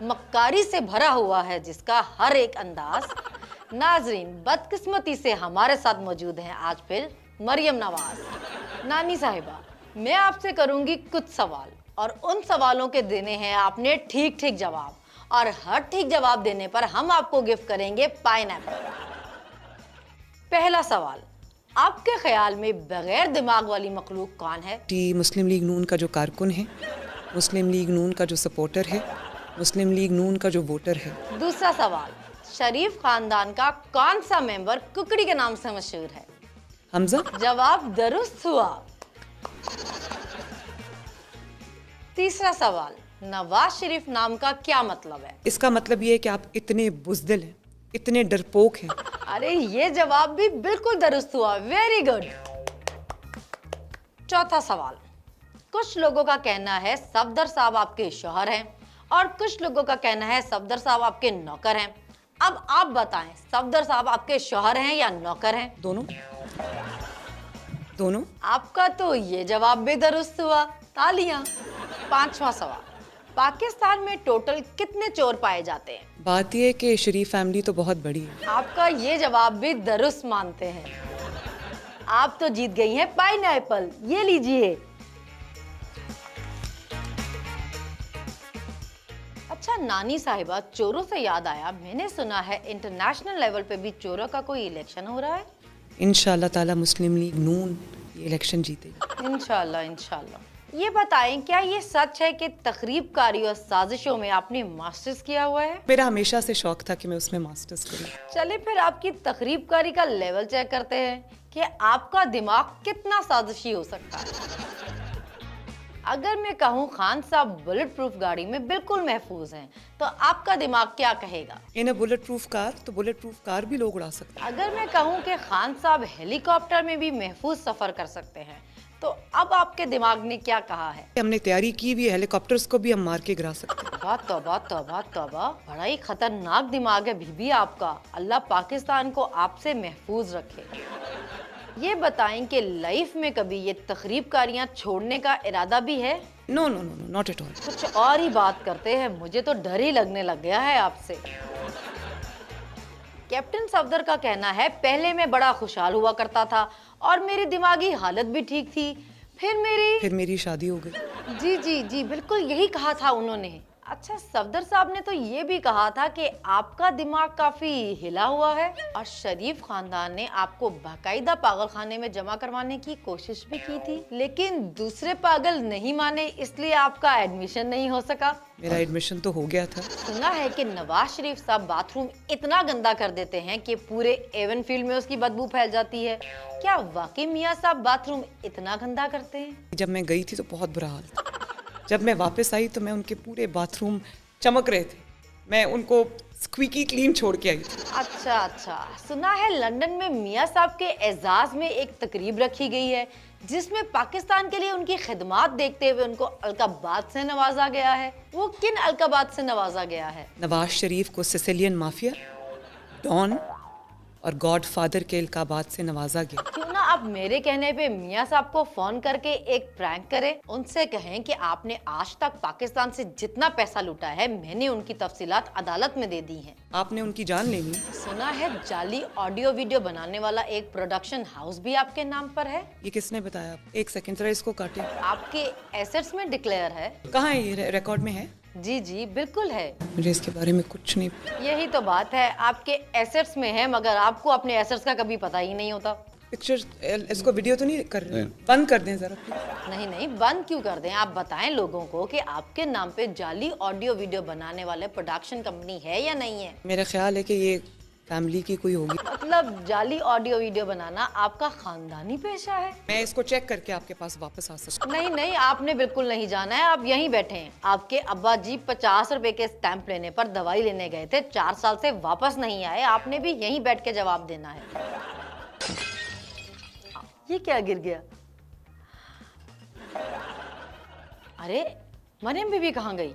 मक्कारी से भरा हुआ है जिसका हर एक अंदाज। नाजरीन, बदकिस्मती से हमारे साथ मौजूद हैं आज फिर मरियम नवाज। नानी साहिबा, मैं आपसे करूंगी कुछ सवाल और उन सवालों के देने हैं आपने ठीक ठीक जवाब, और हर ठीक जवाब देने पर हम आपको गिफ्ट करेंगे पाइनएप्पल। पहला सवाल, आपके ख्याल में बगैर दिमाग वाली मखलूक कौन है? मुस्लिम लीग नून का जो कारकुन है, मुस्लिम लीग नून का जो सपोर्टर है, मुस्लिम लीग नून का जो वोटर है। दूसरा सवाल, शरीफ खानदान का कौन सा मेंबर कुकड़ी के नाम से मशहूर है? हमजा। जवाब दुरुस्त हुआ। तीसरा सवाल, नवाज शरीफ नाम का क्या मतलब है? इसका मतलब ये है कि आप इतने बुज़दिल हैं, इतने डरपोक हैं। अरे ये जवाब भी बिल्कुल दुरुस्त हुआ, वेरी गुड। चौथा सवाल, कुछ लोगों का कहना है सफदर साहब आपके शौहर हैं और कुछ लोगों का कहना है सफदर साहब आपके नौकर हैं। अब आप बताएं, सफदर साहब आपके शौहर हैं या नौकर हैं? दोनों। दोनों। आपका तो ये जवाब भी दुरुस्त हुआ, तालियां। पांचवा सवाल, पाकिस्तान में टोटल कितने चोर पाए जाते हैं? बात यह है कि शरीफ फैमिली तो बहुत बड़ी है। आपका ये जवाब भी दुरुस्त मानते हैं। आप तो जीत गई हैं पाइनएप्पल, ये लीजिए। अच्छा नानी साहिबा, चोरों से याद आया, मैंने सुना है इंटरनेशनल लेवल पे भी चोरों का कोई इलेक्शन हो रहा है। इंशाल्लाह ताला मुस्लिम लीग नून ये इलेक्शन जीतेगी। इंशाल्लाह इंशाल्लाह। ये बताएं, क्या ये सच है कि तखरीबकारी और साजिशों में आपने मास्टर्स किया हुआ है? मेरा हमेशा से शौक था कि मैं उसमें मास्टर्स करूं। चले फिर आपकी तखरीबकारी का लेवल चेक करते हैं कि आपका दिमाग कितना साजिशी हो सकता है। अगर मैं कहूँ खान साहब बुलेट प्रूफ गाड़ी में बिल्कुल महफूज हैं, तो आपका दिमाग क्या कहेगा? इन बुलेट प्रूफ कार, तो बुलेट प्रूफ कार भी लोग उड़ा सकते हैं। अगर मैं कहूँ कि खान साहब हेलीकॉप्टर में भी महफूज सफर कर सकते हैं, तो अब आपके दिमाग ने क्या कहा है? हमने तैयारी की हुई है, हेलीकॉप्टर्स को भी हम मार के गिरा सकते हैं। तौबा तौबा तौबा तौबा, बड़ा ही खतरनाक दिमाग है बीबी आपका। अल्लाह पाकिस्तान को आपसे महफूज रखे। ये बताएं कि लाइफ में कभी ये तखरीबकारियां छोड़ने का इरादा भी है? No no no no, not at all. कुछ और ही बात करते हैं, मुझे तो डर ही लगने लग गया है आपसे। कैप्टन सफदर का कहना है पहले मैं बड़ा खुशहाल हुआ करता था और मेरी दिमागी हालत भी ठीक थी, फिर मेरी शादी हो गई। जी जी जी, बिल्कुल यही कहा था उन्होंने। अच्छा, सफदर साहब ने तो ये भी कहा था कि आपका दिमाग काफी हिला हुआ है और शरीफ खानदान ने आपको बाकायदा पागलखाने में जमा करवाने की कोशिश भी की थी, लेकिन दूसरे पागल नहीं माने, इसलिए आपका एडमिशन नहीं हो सका। मेरा एडमिशन तो हो गया था। सुना है कि नवाज शरीफ साहब बाथरूम इतना गंदा कर देते हैं कि पूरे एवन फील्ड में उसकी बदबू फैल जाती है। क्या वाकई मियां साहब बाथरूम इतना गंदा करते हैं? जब मैं गई थी तो बहुत बुरा हाल था। जब मैं वापस आई तो मैं उनके पूरे बाथरूम चमक रहे थे, मैं उनको स्क्वीकी क्लीन छोड़ के आई थी। अच्छा अच्छा, सुना है लंदन में मियां साहब के एजाज में एक तकरीब रखी गई है जिसमें पाकिस्तान के लिए उनकी खिदमात देखते हुए उनको अलकाबाद से नवाजा गया है। वो किन अलकाबाद से नवाजा गया है? नवाज शरीफ को सिसिलियन माफिया, डॉन और गॉडफादर के अलकाबाद से नवाजा गया। क्यों ना आप मेरे कहने पे मियां साहब को फोन करके एक प्रैंक करें, उनसे कहें कि आपने आज तक पाकिस्तान से जितना पैसा लूटा है मैंने उनकी तफसीलात अदालत में दे दी हैं। आपने उनकी जान लेनी। सुना है जाली ऑडियो वीडियो बनाने वाला एक प्रोडक्शन हाउस भी आपके नाम पर है। ये किसने बताया? एक सेकंड जरा इसको काटे। आपके एसेट्स में डिक्लेयर है। कहाँ है ये? रिकॉर्ड में है? जी जी बिल्कुल है। मुझे इसके बारे में कुछ नहीं। यही तो बात है, आपके एसेट्स में है मगर आपको अपने एसेट्स का कभी पता ही नहीं होता। पिक्चर, इसको वीडियो तो नहीं कर रहे? बंद कर दें जरा। नहीं नहीं, बंद क्यों कर दें? आप बताएं लोगों को कि आपके नाम पे जाली ऑडियो वीडियो बनाने वाले प्रोडक्शन कंपनी है या नहीं है। मेरा ख्याल है कि ये फैमिली की कोई होगी। मतलब जाली ऑडियो वीडियो बनाना आपका खानदानी पेशा है? मैं इसको चेक करके आपके पास वापस आ सकता हूँ। नहीं नहीं, आपने बिल्कुल नहीं जाना है, आप यहीं बैठे हैं। आपके अब्बा जी 50 रुपए के स्टैंप लेने पर दवाई लेने गए थे, 4 साल से वापस नहीं आए। आपने भी यहीं बैठ के जवाब देना है। ये क्या गिर गया? अरे मरियम बीबी कहाँ गई?